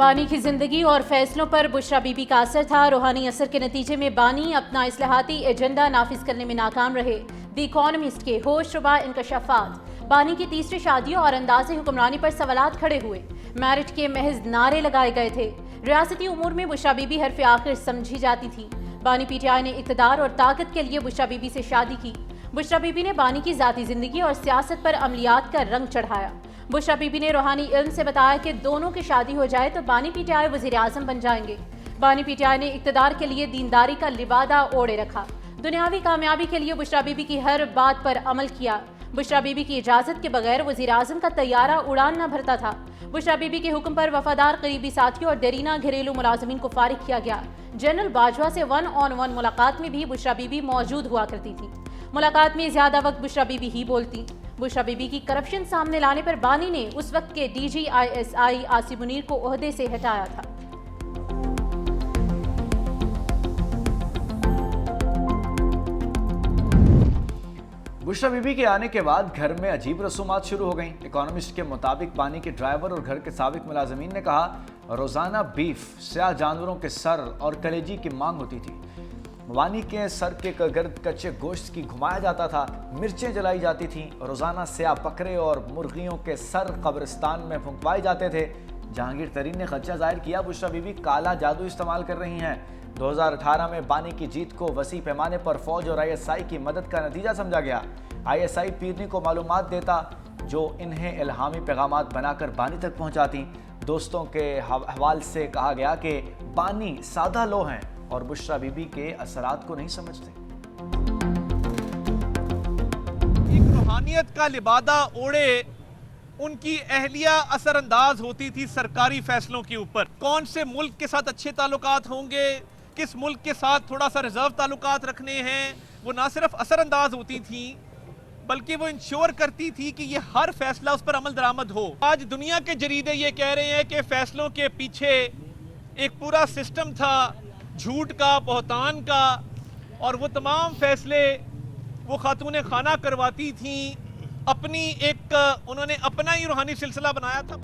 बानी की जिंदगी और फैसलों पर बुशरा बीबी का असर था। रूहानी असर के नतीजे में बानी अपना इस्लाहाती एजेंडा नाफिज करने में नाकाम रहे। द इकोनॉमिस्ट के होशरुबा इंकशाफात बानी की तीसरी शादियों और अंदाज़े हुक्मरानी पर सवालात खड़े हुए। मैरिज के महज नारे लगाए गए थे। रियासती उमूर में बुशरा बीबी हरफ आखिर समझी जाती थी। बानी पीटीआई ने इक़्तिदार और ताकत के लिए बुशरा बीबी से शादी की। बुशरा बीबी ने बानी की ज़ाती ज़िंदगी और सियासत पर अमलियात का रंग चढ़ाया। बुशरा बीबी ने रूहानी इल्म से बताया कि दोनों की शादी हो जाए तो बानी पीटीआई वज़ीर आज़म बन जाएंगे। बानी पीटीआई ने इक़्तिदार के लिए दीनदारी का लिबादा ओढ़े रखा। दुनियावी कामयाबी के लिए बुशरा बीबी की हर बात पर अमल किया। बुशरा बीबी की इजाज़त के बगैर वज़ीर आज़म का तैयारा उड़ान न भरता था। बुशरा बीबी के हुक्म पर वफादार करीबी साथियों और देरीना घरेलू मुलाजमीन को फारिग किया गया। जनरल बाजवा से 1-on-1 मुलाकात में भी बुशरा बीबी मौजूद हुआ करती थी। मुलाकात में ज्यादा वक्त बुशरा बीबी ही बोलती। बुशरा बीबी की करप्शन सामने लाने पर बानी ने उस वक्त के DGISI आसिम मुनीर को ओहदे से हटाया था। बुशरा बीबी के आने के बाद घर में अजीब रसूमात शुरू हो गईं। इकोनॉमिस्ट के मुताबिक बानी के ड्राइवर और घर के साबिक मुलाजमीन ने कहा, रोजाना बीफ, स्याह जानवरों के सर और कलेजी की मांग होती थी। बानी के सर के गर्द कच्चे गोश्त की घुमाया जाता था। मिर्चें जलाई जाती थीं। रोजाना स्याह बकरे और मुर्गियों के सर कब्रिस्तान में फुंकवाए जाते थे। जहांगीर तरीन ने खदशा जाहिर किया, बुशरा बीबी काला जादू इस्तेमाल कर रही हैं। 2018 में बानी की जीत को वसी पैमाने पर फौज और ISI की मदद का नतीजा समझा गया। ISI पीरनी को मालूमात देता जो इन्हें इल्हामी पैगामात बनाकर बानी तक पहुंचाती। दोस्तों के हवाल से कहा गया कि बानी सादा लो हैं और बुशरा बीबी के असरात को नहीं समझते। एक रूहानियत का लिबादा ओढ़े उनकी अहलिया असरअंदाज होती थी सरकारी फैसलों के ऊपर। कौन से मुल्क के साथ अच्छे ताल्लुकात होंगे, किस मुल्क के साथ थोड़ा सा रिजर्व ताल्लुकात रखने हैं, वो ना सिर्फ असरअंदाज होती थी बल्कि वो इंश्योर करती थी कि ये हर फैसला उस पर अमल दरामद हो। आज दुनिया के जरीदे ये कह रहे हैं कि फैसलों के पीछे एक पूरा सिस्टम था, झूठ का, बहतान का, और वो तमाम फैसले वो खातून खाना करवाती थी। अपनी उन्होंने अपना ही रूहानी सिलसिला बनाया था।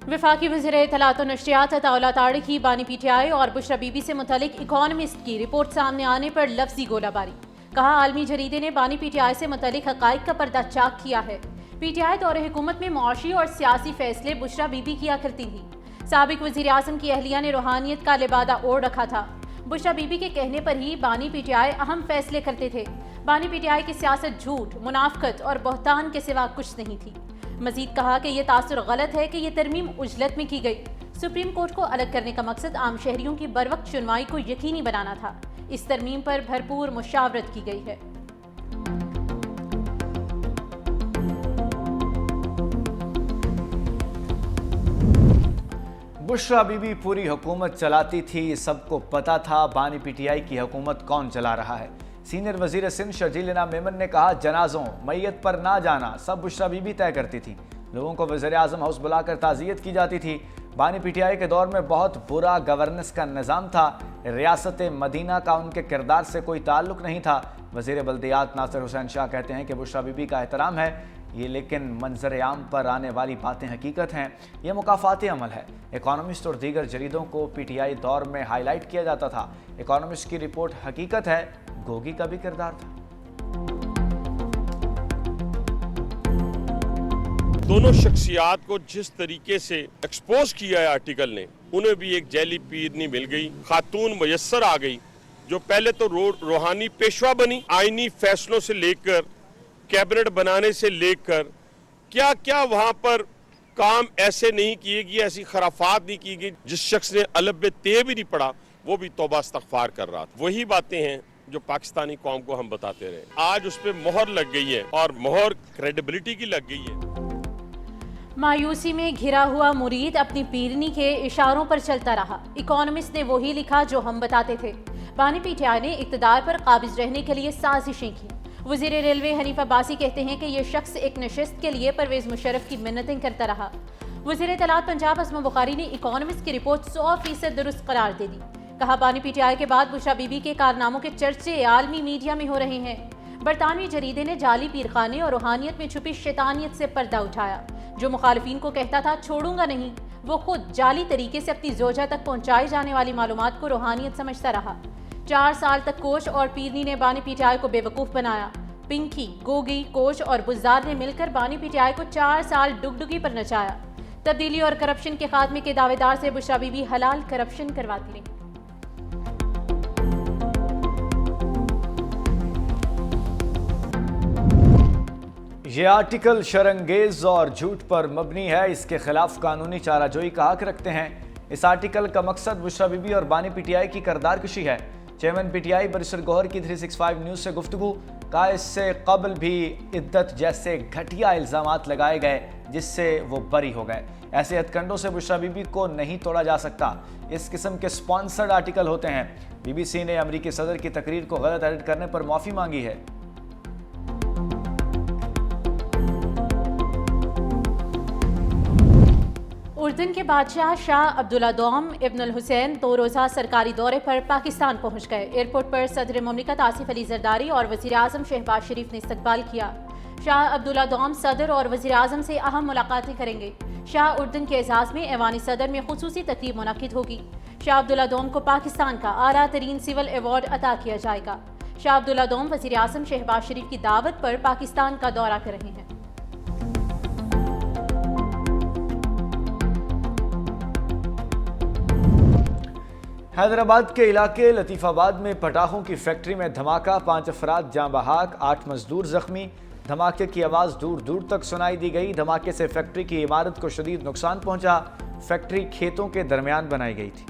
वफाकी वज़ीर इत्तलात और नशरियात अताउल्लाह तारिक की बानी पीटीआई और बुशरा बीबी से मुतल्लिक इकोनॉमिस्ट की रिपोर्ट सामने आने पर लफ्जी गोलाबारी। कहा, आलमी जरीदे ने बानी पीटीआई से मुतल्लिक हक़ाइक़ का पर्दा चाक किया है। पीटीआई दौरे हुकूमत में मुआशी और सियासी फैसले बुशरा बीबी किया करती थी। साबिक वज़ीर आज़म की अहलिया ने रूहानियत का लिबादा ओढ़ रखा था। बुशरा बीबी के कहने पर ही बानी पीटीआई अहम फैसले करते थे। बानी पीटीआई की सियासत झूठ, मुनाफकत और बहतान के सिवा कुछ नहीं थी। मजीद कहा कि यह तासुर गलत है कि यह तरमीम उजलत में की गई। सुप्रीम कोर्ट को अलग करने का मकसद आम शहरियों की बरवक्त सुनवाई को यकीनी बनाना था। इस तरमीम पर भरपूर मुशावरत की गई है। बुशरा बीबी पूरी हुकूमत चलाती थी, सबको पता था बानी पीटीआई की हुकूमत कौन चला रहा है। सीनियर वजीर सिंध शर्जील मेमन ने कहा, जनाजों, मैयत पर ना जाना सब बुशरा बीबी तय करती थी। लोगों को वज़ीर आज़म हाउस बुलाकर ताज़ियत की जाती थी। बानी पीटीआई के दौर में बहुत बुरा गवर्नेंस का निज़ाम था। रियासत मदीना का उनके किरदार से कोई ताल्लुक़ नहीं था। वज़ीर बल्दियात नासिर हुसैन शाह कहते हैं कि बुशरा बीबी का एहतराम है ये, लेकिन मंजर आम पर आने वाली बातें हकीकत हैं। यह मुकाफ़ाती अमल है। इकोनॉमिस्ट और दीगर जरीदों को पीटीआई दौर में हाईलाइट किया जाता था। इकोनॉमिस्ट की रिपोर्ट हकीकत है, गोगी का भी किरदार था। दोनों शख्सियात को जिस तरीके से एक्सपोज किया है आर्टिकल ने, उन्हें भी एक जैली पीरनी मिल गई, खातून मुयस्सर आ गई जो पहले तो रूहानी पेशवा बनी। आईनी फैसलों से लेकर कैबिनेट बनाने से लेकर क्या क्या वहां पर काम ऐसे नहीं किए गए, ऐसी खराफात नहीं की गई। जिस शख्स ने अलफ बे ते भी नहीं पढ़ा वो भी तौबा इस्तग़फ़ार कर रहा था। वही बातें हैं जो पाकिस्तानी कौम को हम बताते रहे। आज उस पर मोहर लग गई है और मोहर क्रेडिबिलिटी की लग गई है। मायूसी में घिरा हुआ मुरीद अपनी पीरनी के इशारों पर चलता रहा। इकोनॉमिस्ट ने वही लिखा जो हम बताते थे। बानी पीटीआई ने इक़्तिदार पर काबिज रहने के लिए साजिशें की। वज़ीर रेलवे हनीफ अब्बासी कहते हैं कि यह शख्स एक नशिस्त के लिए परवेज़ मुशर्रफ की मिन्नतें करता रहा। वज़ीर इत्तलात पंजाब असमा बुखारी ने इकोनॉमिस्ट की रिपोर्ट 100% दुरुस्त करार दे दी। कहा, बानी पीटीआई के बाद बुशरा बीबी के कारनामों के चर्चे आलमी मीडिया में हो रहे हैं। बरतानवी जरीदे ने जाली पीरखाने और रूहानियत में छुपी शैतानियत से पर्दा उठाया। जो मुखालिफिन को कहता था छोड़ूंगा नहीं, वो खुद जाली तरीके से अपनी जोजा तक पहुंचाई जाने वाली मालूमात को रूहानियत समझता रहा। 4 साल तक कोच और पीरनी ने बानी पीटीआई को बेवकूफ़ बनाया। पिंकी, गोगी, कोच और बुज़दार ने मिलकर बानी पीटीआई को 4 साल डुगडुगी पर नचाया। तब्दीली और करप्शन के खात्मे के दावेदार से बुशरा बीबी हलाल करप्शन करवाती रही। ये आर्टिकल शरंगेज और झूठ पर मबनी है, इसके खिलाफ कानूनी चाराजोई का हक रखते हैं। इस आर्टिकल का मकसद बुशरा बीबी और बानी पीटीआई की करदार कशी है। चेयरमैन पीटीआई बरिस्टर गौहर की 365 न्यूज़ से गुफ्तगू का इससे कबल भी इद्दत जैसे घटिया इल्ज़ामात लगाए गए जिससे वो बरी हो गए। ऐसे हथकंडों से बुशरा बीबी को नहीं तोड़ा जा सकता। इस किस्म के स्पॉन्सर्ड आर्टिकल होते हैं। बीबीसी ने अमरीकी सदर की तकरीर को गलत एडिट करने पर माफ़ी मांगी है। उर्दन के बादशाह शाह अब्दुल्ला दोम इब्न अल हुसैन 2 रोज़ा सरकारी दौरे पर पाकिस्तान पहुँच गए। एयरपोर्ट पर सदर मुमलिकत आसिफ अली जरदारी और वज़ीर आज़म शहबाज शरीफ ने इस्तकबाल किया। शाह अब्दुल्ला दोम सदर और वज़ीर आज़म से अहम मुलाकातें करेंगे। शाह उर्दन के एजाज़ में ऐवानी सदर में खुसूसी तकरीब मुनक़िद होगी। शाह अब्दुल्ला दोम को पाकिस्तान का आला तरीन सिविल अवार्ड अता किया जाएगा। शाह अब्दुल्ला दोम वज़ीर आज़म शहबाज शरीफ की दावत पर पाकिस्तान का दौरा कर रहे हैं। हैदराबाद के इलाके लतीफ़ाबाद में पटाखों की फैक्ट्री में धमाका, 5 अफराद जाँ बहाक, 8 मजदूर जख्मी। धमाके की आवाज़ दूर दूर तक सुनाई दी गई। धमाके से फैक्ट्री की इमारत को शदीद नुकसान पहुंचा। फैक्ट्री खेतों के दरमियान बनाई गई थी।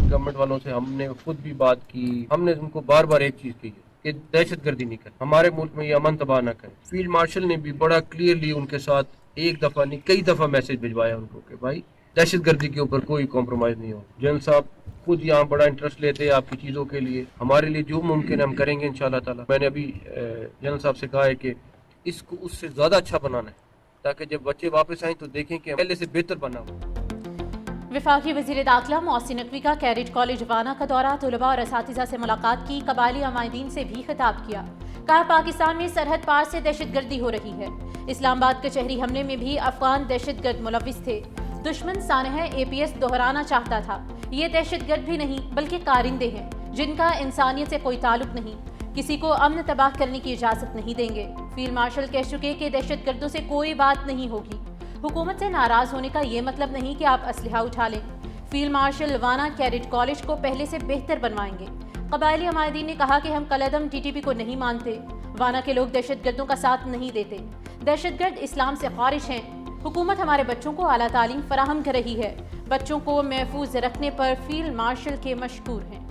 गवर्नमेंट वालों से हमने खुद भी बात की। हमने उनको बार बार एक चीज कही कि दहशतगर्दी नहीं कर, हमारे मुल्क में ये अमन तबाह न करें। फील्ड मार्शल ने भी बड़ा क्लियरली उनके साथ एक दफा नहीं कई दफा मैसेज भिजवाया उनको कि भाई दहशतगर्दी के ऊपर कोई कॉम्प्रोमाइज नहीं हो। जनरल साहब खुद यहाँ बड़ा इंटरेस्ट लेते हैं आपकी चीजों के लिए। हमारे लिए जो मुमकिन है हम करेंगे इंशाल्लाह ताला। मैंने अभी जनरल साहब से कहा है कि इसको उससे ज्यादा अच्छा बनाना है ताकि जब बच्चे वापस आए तो देखें कि पहले से बेहतर बना हुआ। वफाकी वज़ीर दाखिला मोहसिन नकवी का कैरेज कॉलेज वाना का दौरा, तलबा और असातिज़ा से मुलाकात की। कबायली अमायदीन से भी खिताब किया। कहा पाकिस्तान में सरहद पार से दहशतगर्दी हो रही है। इस्लामाबाद कचहरी हमले में भी अफगान दहशतगर्द मुलविस थे। दुश्मन सानह APS दोहराना चाहता था। ये दहशतगर्द भी नहीं बल्कि कारिंदे हैं जिनका इंसानियत से कोई ताल्लुक नहीं। किसी को अमन तबाह करने की इजाज़त नहीं देंगे। फील्ड मार्शल कह चुके कि दहशतगर्दों से कोई बात नहीं होगी। हुकूमत से नाराज होने का ये मतलब नहीं कि आप असलहा उठा लें। फील्ड मार्शल वाना कैडेट कॉलेज को पहले से बेहतर बनवाएंगे। कबायली अमायदीन ने कहा कि हम कलअदम TTP को नहीं मानते। वाना के लोग दहशतगर्दों का साथ नहीं देते। दहशतगर्द इस्लाम से खारिज हैं। हुकूमत हमारे बच्चों को आला तालीम फराहम कर रही है। बच्चों को महफूज रखने पर फील्ड मार्शल के मशकूर हैं।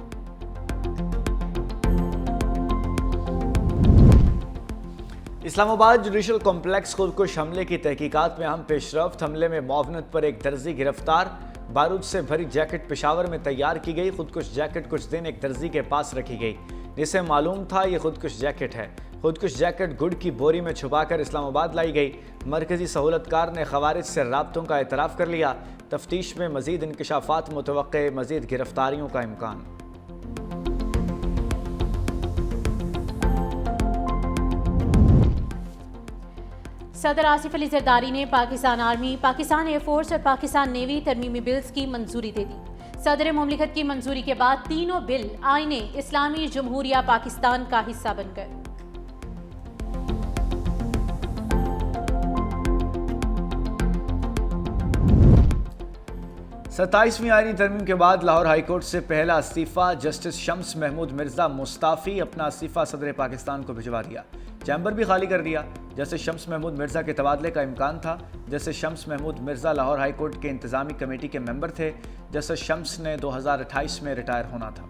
इस्लामाबाद जुडिशल कॉम्प्लेक्स खुदकुश हमले की तहकीकात में अहम पेशरफ्त। हमले में मुआवनत पर एक दर्जी गिरफ्तार। बारूद से भरी जैकेट पेशावर में तैयार की गई। खुदकुश जैकेट कुछ दिन एक दर्जी के पास रखी गई जिसे मालूम था ये खुदकुश जैकेट है। खुदकुश जैकेट गुड़ की बोरी में छुपाकर इस्लामाबाद लाई गई। मरकजी सहूलतकार ने खवारिज से राब्तों का एतराफ़ कर लिया। तफ्तीश में मजीद इंकशाफात मुतवक्के, मजीद गिरफ्तारियों का इम्कान। सदर आसिफ अली जरदारी ने पाकिस्तान आर्मी, पाकिस्तान एयरफोर्स और पाकिस्तान नेवी तरमीमी बिल्स की मंजूरी दे दी। सदर मुमलिकत की मंजूरी के बाद तीनों बिल आईने इस्लामी जमहूरिया पाकिस्तान का हिस्सा बन गए। 27वीं आईनी तरमीम के बाद लाहौर हाईकोर्ट से पहला इस्तीफ़ा। जस्टिस शम्स महमूद मिर्ज़ा मुस्ताफ़ी अपना इस्तीफ़ा सदर पाकिस्तान को भिजवा दिया। चैम्बर भी खाली कर दिया। जस्टिस शम्स महमूद मिर्ज़ा के तबादले का इम्कान था। जस्टिस शम्स महमूद मिर्ज़ा लाहौर हाईकोर्ट के इंतज़ामी कमेटी के मेंबर थे। जस्टिस शम्स ने 2028 में रिटायर होना था।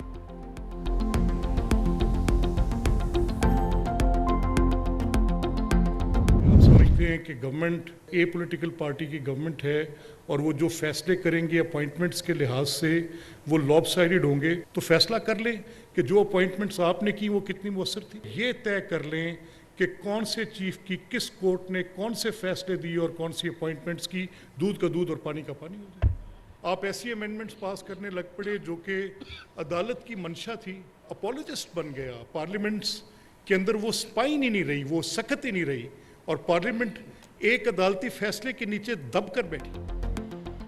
समझते हैं कि गवर्नमेंट ए पॉलिटिकल पार्टी की गवर्नमेंट है और वो जो फैसले करेंगे अपॉइंटमेंट्स के लिहाज से वो लॉपसाइडेड होंगे, तो फैसला कर लें कि जो अपॉइंटमेंट्स आपने की वो कितनी मुअस्सर थी। ये तय कर लें कि कौन से चीफ की किस कोर्ट ने कौन से फैसले दिए और कौन सी अपॉइंटमेंट्स की, दूध का दूध और पानी का पानी हो जाए। आप ऐसी अमेंडमेंट्स पास करने लग पड़े जो कि अदालत की मंशा थी, अपोलोजिस्ट बन गया। पार्लियामेंट्स के अंदर वो स्पाइन ही नहीं रही, वो सख्त ही नहीं रही, और पार्लियामेंट एक अदालती फैसले के नीचे दब कर बैठी।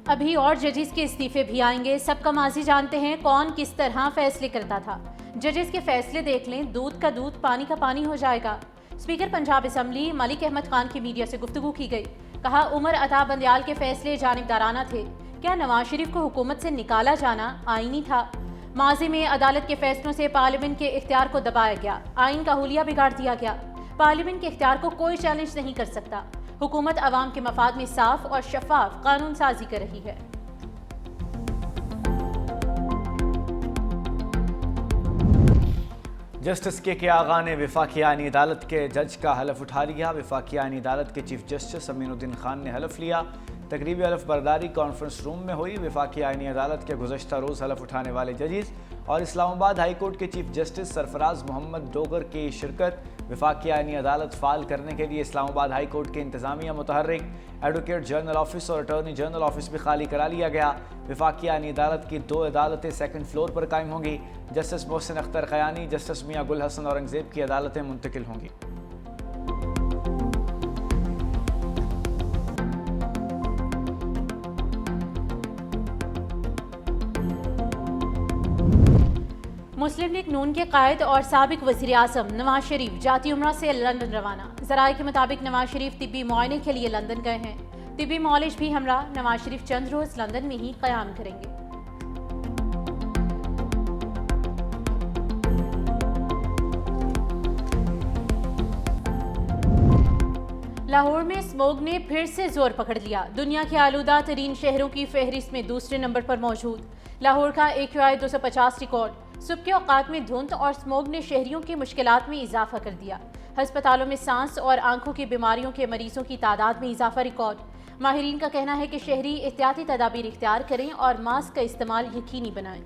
अभी और जजेस के इस्तीफे भी आएंगे। सबका माजी जानते हैं कौन किस तरह फैसले करता था। जजेस के फैसले देख लें, दूध का दूध पानी का पानी हो जाएगा। स्पीकर पंजाब असम्बली मलिक अहमद खान की मीडिया से गुफ्तगू की गई। कहा, उमर अता बंदयाल के फैसले जानिबदाराना थे। क्या नवाज शरीफ को हुकूमत से निकाला जाना आईनी था? माजी में अदालत के फैसलों से पार्लियामेंट के इख्तियार को दबाया गया, आइन का हुलिया बिगाड़ दिया गया। पार्लियामेंट के इख्तियार को कोई चैलेंज नहीं कर सकता। हुकूमत अवाम के मफाद में साफ और शफाफ कानून साजी कर रही है। जस्टिस के आगा ने वफाकी आईनी अदालत के जज का हलफ उठा लिया। वफाकी आईनी अदालत के चीफ जस्टिस अमीनुद्दीन खान ने हलफ लिया। तकरीबी हलफ बर्दारी कॉन्फ्रेंस रूम में हुई। वफाकी आईनी अदालत के गुज़श्ता रोज़ हलफ उठाने वाले जजेस और इस्लामाबाद हाई कोर्ट के चीफ जस्टिस सरफराज मोहम्मद डोगर की शिरकत। वफाकी आईनी अदालत फाल करने के लिए इस्लामाबाद हाई कोर्ट के इंतजामिया मुतहर्रिक, एडवोकेट जनरल ऑफिस और अटॉर्नी जनरल ऑफिस भी खाली करा लिया गया। वफाकी आईनी अदालत की 2 अदालतें सेकंड फ्लोर पर कायम होंगी। जस्टिस मोहसिन अख्तर क़यानी, जस्टिस मियां गुल हसन औरंगजेब की अदालतें मुंतकिल होंगी। मुस्लिम लीग नून के कायद और साबिक वज़ीर आज़म नवाज शरीफ जाती उम्रा से लंदन रवाना। ज़राए के मुताबिक नवाज शरीफ तिब्बी मुआयने के लिए लंदन गए हैं। तिब्बी मॉलिज भी हमरा। नवाज शरीफ चंद रोज़ लंदन में ही क़याम करेंगे। लाहौर में स्मोग ने फिर से जोर पकड़ लिया। दुनिया के आलूदा तरीन शहरों की फहरिस्त में दूसरे नंबर पर मौजूद लाहौर का AQI 250 रिकॉर्ड। सुबह के औकात में धुंध और स्मोग ने शहरियों की मुश्किलात में इजाफा कर दिया। हस्पतालों में सांस और आंखों की बीमारियों के मरीजों की तादाद में इजाफा रिकॉर्ड। माहिरीन का कहना है कि शहरी एहतियाती तदाबीर इख्तियार करें और मास्क का इस्तेमाल यकीनी बनाएं।